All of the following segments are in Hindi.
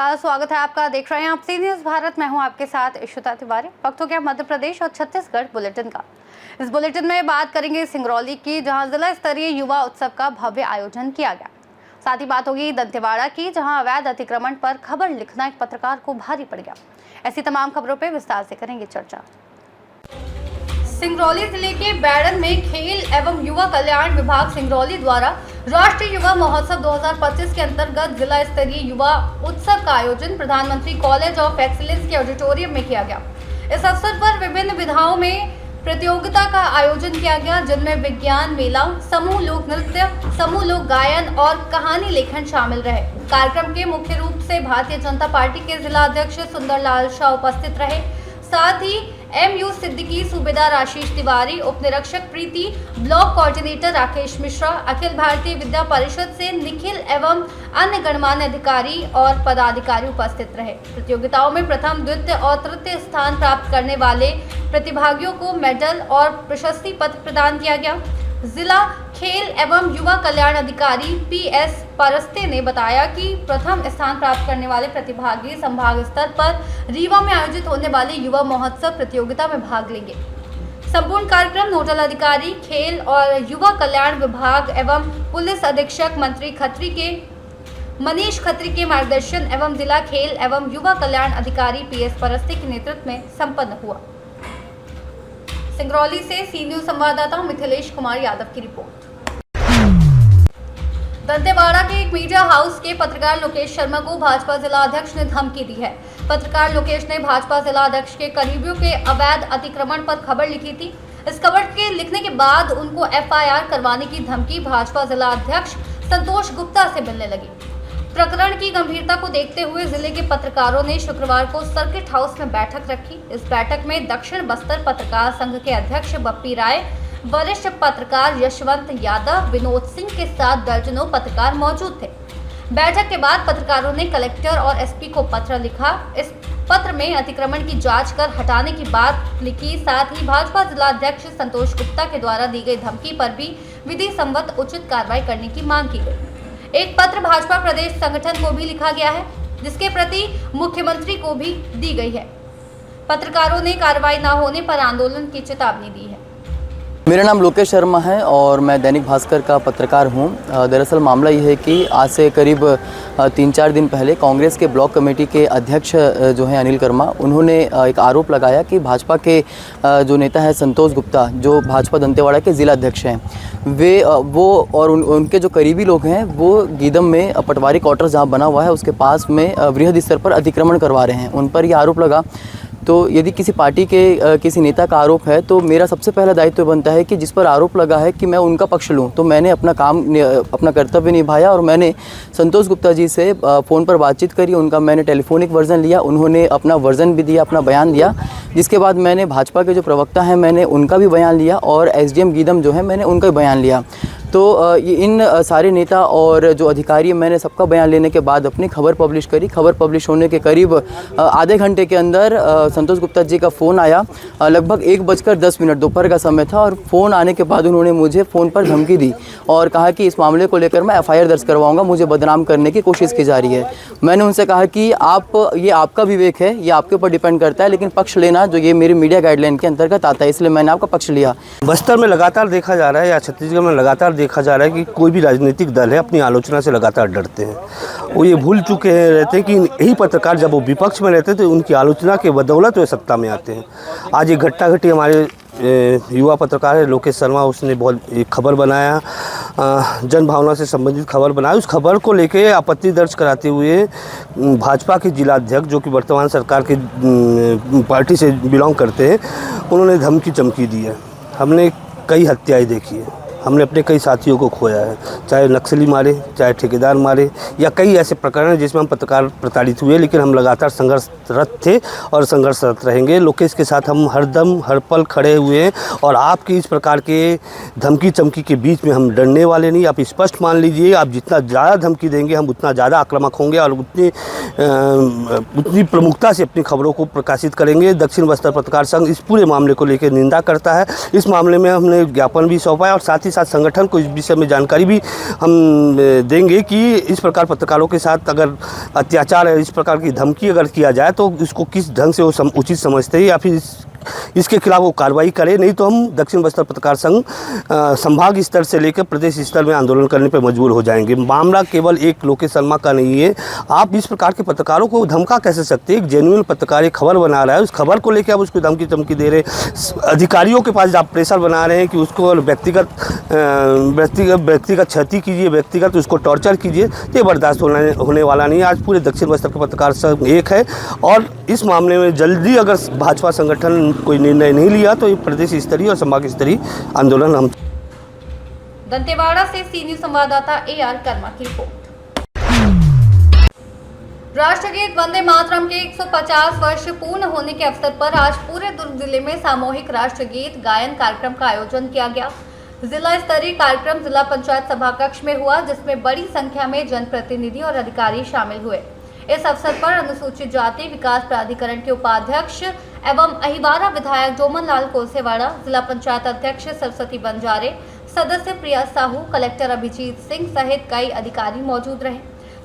नमस्कार, स्वागत है आपका। देख रहे हैं आप सी न्यूज़ भारत। मैं हूं आपके साथ इशिता तिवारी। वक्त हो गया मध्य प्रदेश और छत्तीसगढ़ बुलेटिन का। इस बुलेटिन में बात करेंगे सिंगरौली की, जहां जिला स्तरीय युवा उत्सव का भव्य आयोजन किया गया। साथ ही बात होगी दंतेवाड़ा की, जहां अवैध अतिक्रमण पर खबर लिखना एक पत्रकार को भारी पड़ गया। ऐसी तमाम खबरों पर विस्तार से करेंगे चर्चा। सिंगरौली जिले के बैड़न में खेल एवं युवा कल्याण विभाग सिंगरौली द्वारा राष्ट्रीय युवा महोत्सव 2025 के अंतर्गत जिला स्तरीय युवा उत्सव का आयोजन प्रधानमंत्री कॉलेज ऑफ एक्सीलेंस के ऑडिटोरियम में किया गया। इस अवसर पर विभिन्न विधाओं में प्रतियोगिता का आयोजन किया गया, जिनमें विज्ञान मेला, समूह लोक नृत्य, समूह लोक गायन और कहानी लेखन शामिल रहे। कार्यक्रम के मुख्य रूप से भारतीय जनता पार्टी के जिला अध्यक्ष सुंदरलाल शाह उपस्थित रहे। साथ ही MU सिद्दीकी, सूबेदार आशीष तिवारी, उप निरीक्षक प्रीति, ब्लॉक कोऑर्डिनेटर राकेश मिश्रा, अखिल भारतीय विद्या परिषद से निखिल एवं अन्य गणमान्य अधिकारी और पदाधिकारी उपस्थित रहे। प्रतियोगिताओं में प्रथम, द्वितीय और तृतीय स्थान प्राप्त करने वाले प्रतिभागियों को मेडल और प्रशस्ति पत्र प्रदान किया गया। जिला खेल एवं युवा कल्याण अधिकारी PS परस्ते ने बताया कि प्रथम स्थान प्राप्त करने वाले प्रतिभागी संभाग स्तर पर रीवा में आयोजित होने वाले युवा महोत्सव प्रतियोगिता में भाग लेंगे। संपूर्ण कार्यक्रम नोडल अधिकारी खेल और युवा कल्याण विभाग एवं पुलिस अधीक्षक मंत्री खत्री के मनीष खत्री के मार्गदर्शन एवं जिला खेल एवं युवा कल्याण अधिकारी PS परस्ते के नेतृत्व में संपन्न हुआ। सिंगरौली से सी न्यूज़ संवाददाता मिथिलेश कुमार यादव की रिपोर्ट। दंतेवाड़ा के एक मीडिया हाउस के पत्रकार लोकेश शर्मा को भाजपा जिला अध्यक्ष ने धमकी दी है। पत्रकार लोकेश ने भाजपा जिला अध्यक्ष के करीबियों के अवैध अतिक्रमण पर खबर लिखी थी। इस खबर के लिखने के बाद उनको FIR करवाने की धमकी भाजपा जिला अध्यक्ष संतोष गुप्ता से मिलने लगी। प्रकरण की गंभीरता को देखते हुए जिले के पत्रकारों ने शुक्रवार को सर्किट हाउस में बैठक रखी। इस बैठक में दक्षिण बस्तर पत्रकार संघ के अध्यक्ष बप्पी राय, वरिष्ठ पत्रकार यशवंत यादव, विनोद सिंह के साथ दर्जनों पत्रकार मौजूद थे। बैठक के बाद पत्रकारों ने कलेक्टर और SP को पत्र लिखा। इस पत्र में अतिक्रमण की जांच कर हटाने की बात लिखी। साथ ही भाजपा जिला अध्यक्ष संतोष गुप्ता के द्वारा दी गई धमकी पर भी विधि सम्मत उचित कार्रवाई करने की मांग की गई। एक पत्र भाजपा प्रदेश संगठन को भी लिखा गया है, जिसके प्रति मुख्यमंत्री को भी दी गई है। पत्रकारों ने कार्रवाई न होने पर आंदोलन की चेतावनी दी है। मेरा नाम लोकेश शर्मा है और मैं दैनिक भास्कर का पत्रकार हूं। दरअसल मामला ये है कि आज से करीब 3-4 दिन पहले कांग्रेस के ब्लॉक कमेटी के अध्यक्ष जो हैं अनिल कर्मा, उन्होंने एक आरोप लगाया कि भाजपा के जो नेता है संतोष गुप्ता, जो भाजपा दंतेवाड़ा के ज़िला अध्यक्ष हैं, वो और उनके जो करीबी लोग हैं वो गीदम में पटवारी क्वार्टर जहाँ बना हुआ है उसके पास में वृहद स्तर पर अतिक्रमण करवा रहे हैं। उन पर यह आरोप लगा। तो यदि किसी पार्टी के किसी नेता का आरोप है तो मेरा सबसे पहला दायित्व बनता है कि जिस पर आरोप लगा है कि मैं उनका पक्ष लूं। तो मैंने अपना कर्तव्य निभाया और मैंने संतोष गुप्ता जी से फ़ोन पर बातचीत करी। उनका मैंने टेलीफोनिक वर्जन लिया, उन्होंने अपना वर्जन भी दिया, अपना बयान दिया। जिसके बाद मैंने भाजपा के जो प्रवक्ता हैं मैंने उनका भी बयान लिया और SDM गीदम जो है मैंने उनका भी बयान लिया। तो इन सारे नेता और जो अधिकारी, मैंने सबका बयान लेने के बाद अपनी खबर पब्लिश करी। खबर पब्लिश होने के करीब आधे घंटे के अंदर संतोष गुप्ता जी का फ़ोन आया। लगभग 1:10 दोपहर का समय था और फ़ोन आने के बाद उन्होंने मुझे फ़ोन पर धमकी दी और कहा कि इस मामले को लेकर मैं FIR दर्ज करवाऊंगा, मुझे बदनाम करने की कोशिश की जा रही है। मैंने उनसे कहा कि ये आपका विवेक है, ये आपके ऊपर डिपेंड करता है, लेकिन पक्ष लेना जो ये मेरी मीडिया गाइडलाइन के अंतर्गत आता है, इसलिए मैंने आपका पक्ष लिया। बस्तर में लगातार देखा जा रहा है या छत्तीसगढ़ में लगातार देखा जा रहा है कि कोई भी राजनीतिक दल है अपनी आलोचना से लगातार डरते हैं। वो ये भूल चुके रहते हैं कि यही पत्रकार जब वो विपक्ष में रहते थे उनकी आलोचना के बदौलत वे सत्ता में आते हैं। आज एक घटना घटी, हमारे युवा पत्रकार है लोकेश शर्मा, उसने बहुत एक खबर बनाया, जन भावना से संबंधित खबर बनाई। उस खबर को लेके आपत्ति दर्ज कराते हुए भाजपा के जिला अध्यक्ष, जो कि वर्तमान सरकार की पार्टी से बिलोंग करते हैं, उन्होंने धमकी चमकी दी है। हमने कई हत्याएं देखी है, हमने अपने कई साथियों को खोया है, चाहे नक्सली मारे, चाहे ठेकेदार मारे, या कई ऐसे प्रकरण हैं जिसमें हम पत्रकार प्रताड़ित हुए, लेकिन हम लगातार संघर्षरत थे और संघर्षरत रहेंगे। लोकेश के साथ हम हरदम हर पल खड़े हुए हैं और आपकी इस प्रकार के धमकी चमकी के बीच में हम डरने वाले नहीं। आप स्पष्ट मान लीजिए, आप जितना ज़्यादा धमकी देंगे हम उतना ज़्यादा आक्रामक होंगे और उतनी प्रमुखता से अपनी खबरों को प्रकाशित करेंगे। दक्षिण बस्तर पत्रकार संघ इस पूरे मामले को लेकर निंदा करता है। इस मामले में हमने ज्ञापन भी सौंपा है और साथ ही ही साथ संगठन को इस विषय में जानकारी भी हम देंगे कि इस प्रकार पत्रकारों के साथ अगर अत्याचार है, इस प्रकार की धमकी अगर किया जाए तो इसको किस ढंग से वो उचित समझते हैं या फिर इसके खिलाफ वो कार्रवाई करे। नहीं तो हम दक्षिण बस्तर पत्रकार संघ संभाग स्तर से लेकर प्रदेश स्तर में आंदोलन करने पर मजबूर हो जाएंगे। मामला केवल एक लोकेश शर्मा का नहीं है। आप इस प्रकार के पत्रकारों को धमका कैसे सकते हैं? एक जेन्युइन पत्रकार एक खबर बना रहा है, उस खबर को लेकर आप उसको धमकी दे रहे हैं। अधिकारियों के पास आप प्रेशर बना रहे हैं कि उसको व्यक्तिगत क्षति कीजिए, व्यक्तिगत उसको टॉर्चर कीजिए। ये बर्दाश्त होने वाला नहीं है। आज पूरे दक्षिण बस्तर के पत्रकार संघ एक है और इस मामले में जल्दी अगर भाजपा संगठन कोई निर्णय नहीं लिया तो ये प्रदेश स्तरीय और संभाग स्तरीय आंदोलन हम। दंतेवाड़ा से सी न्यूज संवाददाता AR कर्मा की रिपोर्ट। राष्ट्रगीत वंदे मातरम के 150 वर्ष पूर्ण होने के अवसर पर आज पूरे दुर्ग जिले में सामूहिक राष्ट्रगीत गायन कार्यक्रम का आयोजन किया गया। जिला स्तरीय कार्यक्रम जिला पंचायत सभाकक्ष में हुआ, जिसमें बड़ी संख्या में जनप्रतिनिधि और अधिकारी शामिल हुए। इस अवसर पर अनुसूचित जाति विकास प्राधिकरण के उपाध्यक्ष एवं अहिवारा विधायक जोमन लाल कोसेवाड़ा, जिला पंचायत अध्यक्ष सरस्वती बंजारे, सदस्य प्रिया साहू, कलेक्टर अभिजीत सिंह सहित कई अधिकारी मौजूद रहे।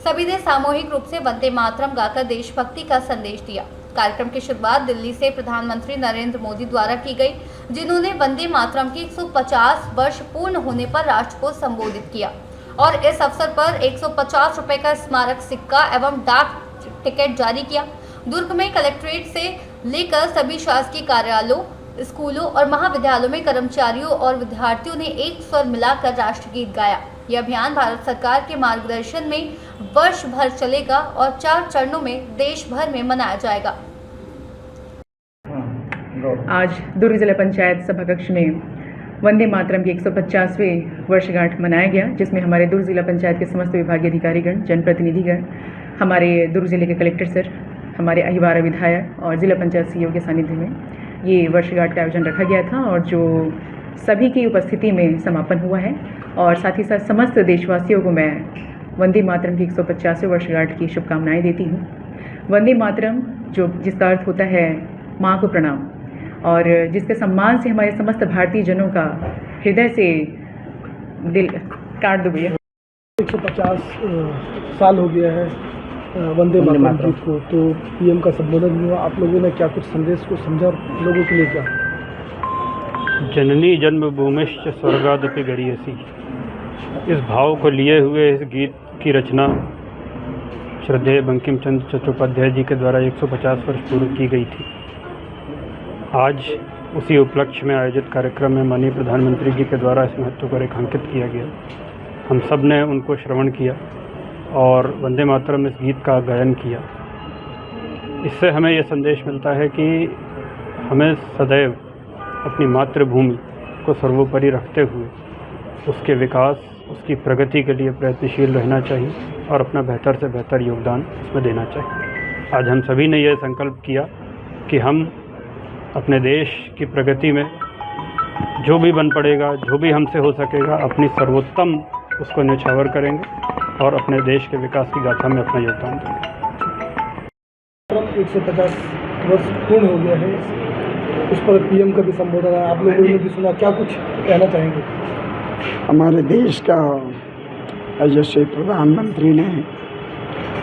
सभी ने सामूहिक रूप से वंदे मातरम गाकर देशभक्ति का संदेश दिया। कार्यक्रम की शुरुआत दिल्ली से प्रधानमंत्री नरेंद्र मोदी द्वारा की गई, जिन्होंने वंदे मातरम की 150 वर्ष पूर्ण होने पर राष्ट्र को संबोधित किया और इस अवसर पर 150 रुपए का स्मारक सिक्का एवं डाक टिकट जारी किया। दुर्ग में कलेक्ट्रेट से लेकर सभी शासकीय कार्यालयों, स्कूलों और महाविद्यालयों में कर्मचारियों और विद्यार्थियों ने एक स्वर मिलाकर राष्ट्रगीत गाया। यह अभियान भारत सरकार के मार्गदर्शन में वर्ष भर चलेगा और 4 चरणों में देश भर में मनाया जाएगा। आज दुर्ग जिला पंचायत सभाकक्ष में वंदे मातरम की 150वें वर्षगांठ मनाया गया, जिसमें हमारे दुर्ग जिला पंचायत के समस्त विभागीय अधिकारीगण, जनप्रतिनिधिगण, हमारे दुर्ग जिले के कलेक्टर सर, हमारे अहिवारा विधायक और जिला पंचायत सीईओ के सानिध्य में ये वर्षगांठ का आयोजन रखा गया था और जो सभी की उपस्थिति में समापन हुआ है। और साथ ही साथ समस्त देशवासियों को मैं वंदे मातरम की 150वें वर्षगांठ की शुभकामनाएं देती हूँ। वंदे मातरम जिसका अर्थ होता है माँ को प्रणाम, और जिसके सम्मान से हमारे समस्त भारतीय जनों का हृदय से दिल काट दो भैया। 150 साल हो गया है वंदे मातरम गीत को, तो पीएम का संबोधन हुआ। आप लोगों ने क्या कुछ संदेश को समझा और लोगों के लिए क्या? जननी जन्मभूमिश्च स्वर्गादपि गरीयसी, इस भाव को लिए हुए इस गीत की रचना श्रद्धेय बंकिम चंद्र चट्टोपाध्याय जी के द्वारा 150 वर्ष पूर्व की गई थी। आज उसी उपलक्ष्य में आयोजित कार्यक्रम में माननीय प्रधानमंत्री जी के द्वारा इस महत्व को रेखांकित किया गया। हम सब ने उनको श्रवण किया और वंदे मातरम इस गीत का गायन किया। इससे हमें यह संदेश मिलता है कि हमें सदैव अपनी मातृभूमि को सर्वोपरि रखते हुए उसके विकास, उसकी प्रगति के लिए प्रयत्नशील रहना चाहिए और अपना बेहतर से बेहतर योगदान उसमें देना चाहिए। आज हम सभी ने यह संकल्प किया कि हम अपने देश की प्रगति में जो भी बन पड़ेगा, जो भी हमसे हो सकेगा, अपनी सर्वोत्तम उसको न्यौछावर करेंगे और अपने देश के विकास की गाथा में अपना योगदान देंगे। 150 वर्ष पूर्ण हो गया है, उस पर पीएम का भी संबोधन है, आप लोगों ने भी सुना, क्या कुछ कहना चाहेंगे? हमारे देश का यशस्वी प्रधानमंत्री ने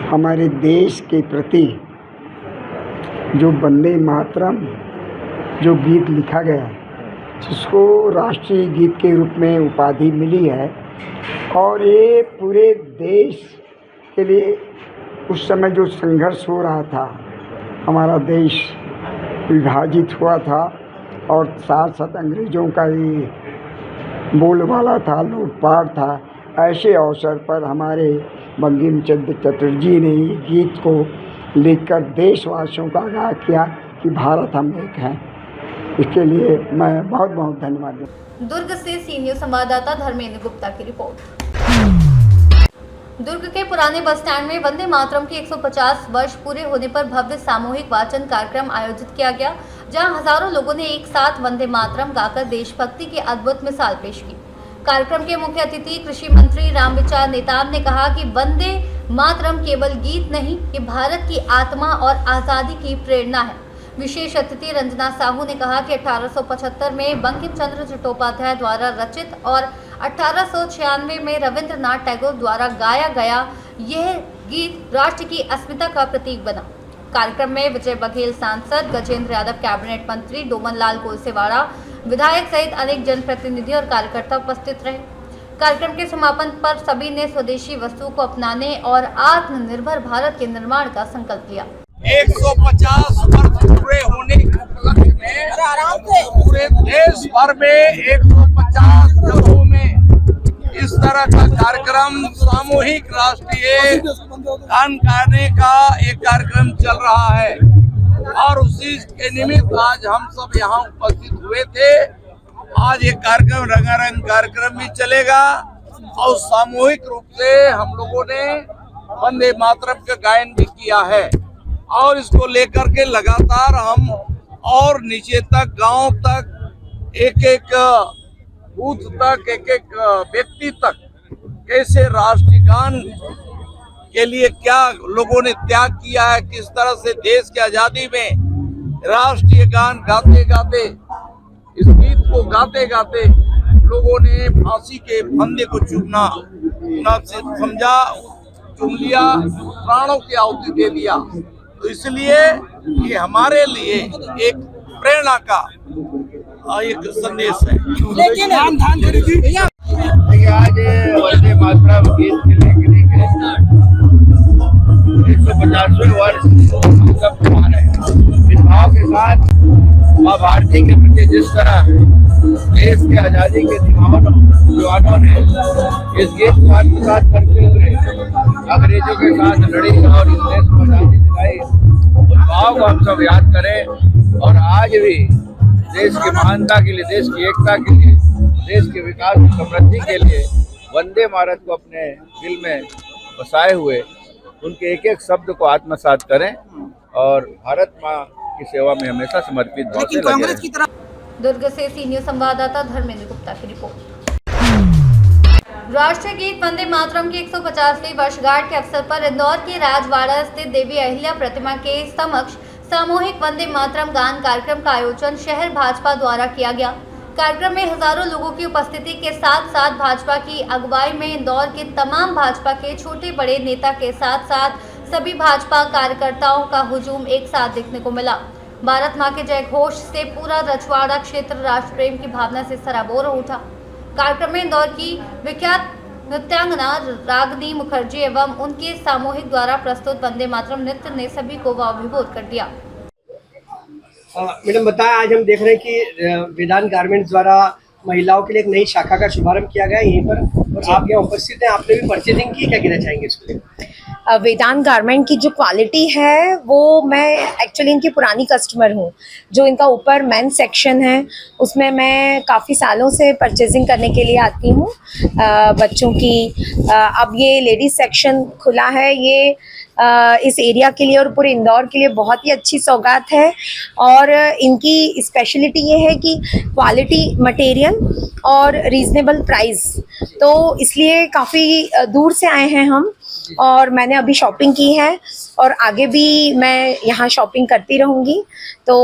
हमारे देश के प्रति जो वंदे मातरम जो गीत लिखा गया, जिसको राष्ट्रीय गीत के रूप में उपाधि मिली है, और ये पूरे देश के लिए उस समय जो संघर्ष हो रहा था, हमारा देश विभाजित हुआ था और साथ साथ अंग्रेज़ों का ये बोलबाला था, लूटपाट था, ऐसे अवसर पर हमारे बंकिम चंद्र चटर्जी जी ने ये गीत को लिखकर देशवासियों का आगाह किया कि भारत हम एक हैं। इसके लिए मैं बहुत बहुत धन्यवाद देता। दुर्ग से सी न्यूज संवाददाता धर्मेंद्र गुप्ता की रिपोर्ट। दुर्ग के पुराने बस स्टैंड में वंदे मातरम के 150 वर्ष पूरे होने पर भव्य सामूहिक वाचन कार्यक्रम आयोजित किया गया, जहां हजारों लोगों ने एक साथ वंदे मातरम गाकर देशभक्ति की अद्भुत मिसाल पेश की। कार्यक्रम के मुख्य अतिथि कृषि मंत्री रामविचार नेताम ने कहा कि वंदे मातरम केवल गीत नहीं, ये भारत की आत्मा और आज़ादी की प्रेरणा है। विशेष अतिथि रंजना साहू ने कहा कि 1875 में बंकिम चंद्र चट्टोपाध्याय द्वारा रचित और 1896 में रविंद्रनाथ टैगोर द्वारा गाया गया यह गीत राष्ट्र की अस्मिता का प्रतीक बना। कार्यक्रम में विजय बघेल सांसद, गजेंद्र यादव कैबिनेट मंत्री, डोमन लाल गोलसेवाड़ा विधायक सहित अनेक जनप्रतिनिधि और कार्यकर्ता उपस्थित रहे। कार्यक्रम के समापन पर सभी ने स्वदेशी वस्तुओं को अपनाने और आत्मनिर्भर भारत के निर्माण का संकल्प लिया। 150 वर्ष पूरे होने के उपलक्ष्य में पूरे देश भर में 150 जगहों में इस तरह का कार्यक्रम, सामूहिक राष्ट्रीय गान गाने का एक कार्यक्रम चल रहा है और उसी के निमित्त आज हम सब यहाँ उपस्थित हुए थे। आज एक कार्यक्रम रंगारंग कार्यक्रम भी चलेगा और सामूहिक रूप से हम लोगों ने वंदे मातरम का गायन भी किया है और इसको लेकर के लगातार हम और नीचे तक, गांव तक, एक एक बूथ तक, एक एक व्यक्ति तक कैसे राष्ट्रीय गान के लिए क्या लोगों ने त्याग किया है, किस तरह से देश की आजादी में राष्ट्रीय गान गाते गाते, इस गीत को गाते गाते लोगों ने फांसी के फंदे को चूमना समझा, चुम लिया, प्राणों की आहुति दे दिया। तो इसलिए ये हमारे लिए एक प्रेरणा का एक संदेश है। लेकिन आज वंदे मातरम गीत के लेकर 150वें वर्ष सब मना है। इस भाव के साथ माँ भारती के प्रति जिस तरह देश के आजादी के जवानों ने इस गीत को आत्मसात करते हुए अंग्रेजों के साथ लड़ी और इस देश को आजादी दिलाई, उस भाव को हम सब याद करें और आज भी देश की महानता के लिए, देश की एकता के लिए, देश के विकास और समृद्धि के लिए वंदे भारत को अपने दिल में बसाए हुए उनके एक एक शब्द को आत्मसात करें और भारत माँ की सेवा में हमेशा समर्पित भाव से लगे रहें। दुर्ग से सीनियर संवाददाता धर्मेंद्र गुप्ता की रिपोर्ट। राष्ट्रीय गीत वंदे मातरम की 150वीं वर्षगांठ के अवसर पर इंदौर के राजवाड़ा स्थित देवी अहिल्या प्रतिमा के समक्ष सामूहिक वंदे मातरम गान कार्यक्रम का आयोजन शहर भाजपा द्वारा किया गया। कार्यक्रम में हजारों लोगों की उपस्थिति के साथ साथ भाजपा की अगुवाई में इंदौर के तमाम भाजपा के छोटे बड़े नेता के साथ साथ सभी भाजपा कार्यकर्ताओं का हुजूम एक साथ देखने को मिला। भारत मां के जय घोष से पूरा रजवाड़ा क्षेत्र राष्ट्र प्रेम की भावना से सराबोर हो उठा। कार्यक्रम में इंदौर की विख्यात नृत्यांगना रागनी मुखर्जी एवं उनके सामूहिक द्वारा प्रस्तुत वंदे मातरम नृत्य ने सभी को भावविभोर कर दिया। मैडम बताएं, आज हम देख रहे हैं कि वेदांत गारमेंट्स द्वारा महिलाओं के लिए एक नई शाखा का शुभारंभ किया गया है यहीं पर और आप यहाँ उपस्थित हैं, आपने भी परचेजिंग की, क्या कहना चाहेंगे इसके लिए? वेदांत गारमेंट की जो क्वालिटी है वो मैं एक्चुअली इनकी पुरानी कस्टमर हूँ। जो इनका ऊपर मेन सेक्शन है उसमें मैं काफ़ी सालों से परचेजिंग करने के लिए आती हूँ बच्चों की। अब ये लेडीज सेक्शन खुला है, ये इस एरिया के लिए और पूरे इंदौर के लिए बहुत ही अच्छी सौगात है। और इनकी स्पेशलिटी ये है कि क्वालिटी मटेरियल और रीज़नेबल प्राइस, तो इसलिए काफ़ी दूर से आए हैं हम और मैंने अभी शॉपिंग की है और आगे भी मैं यहाँ शॉपिंग करती रहूँगी। तो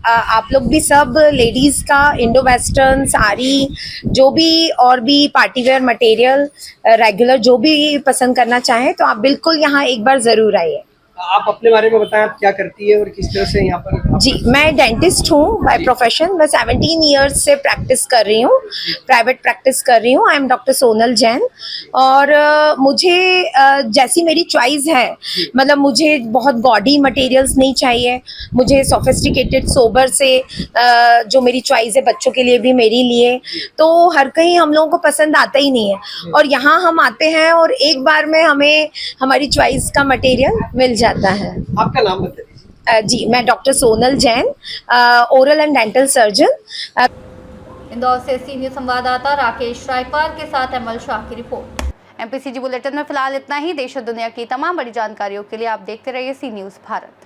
आप लोग भी सब लेडीज़ का इंडो वेस्टर्न साड़ी, जो भी और भी पार्टीवेयर मटेरियल रेगुलर जो भी पसंद करना चाहें तो आप बिल्कुल यहाँ एक बार ज़रूर आइए। आप अपने बारे में बताएं, आप क्या करती है और किस तरह से यहाँ पर? जी, मैं डेंटिस्ट हूँ बाय प्रोफेशन। मैं 17 इयर्स से प्रैक्टिस कर रही हूँ, प्राइवेट प्रैक्टिस कर रही हूँ। I am doctor Sonal Jain. और मुझे जैसी मेरी चॉइस है, मतलब मुझे बहुत गॉडी मटेरियल्स नहीं चाहिए, मुझे सोफिस्टिकेटेड सोबर से जो मेरी चॉइस है बच्चों के लिए भी मेरे लिए, तो हर कहीं हम लोगों को पसंद आता ही नहीं है। और यहाँ हम आते हैं और एक बार में हमें हमारी चॉइस का मटेरियल मिल जाता है। आपका नाम बताइए। जी, मैं doctor Sonal Jain, oral and dental surgeon. Indore से सीनियर संवाददाता राकेश रायपाल के साथ अमल शाह की रिपोर्ट। एमपीसीजी बुलेटिन में फिलहाल इतना ही। देश और दुनिया की तमाम बड़ी जानकारियों के लिए आप देखते रहिए सी न्यूज़ भारत।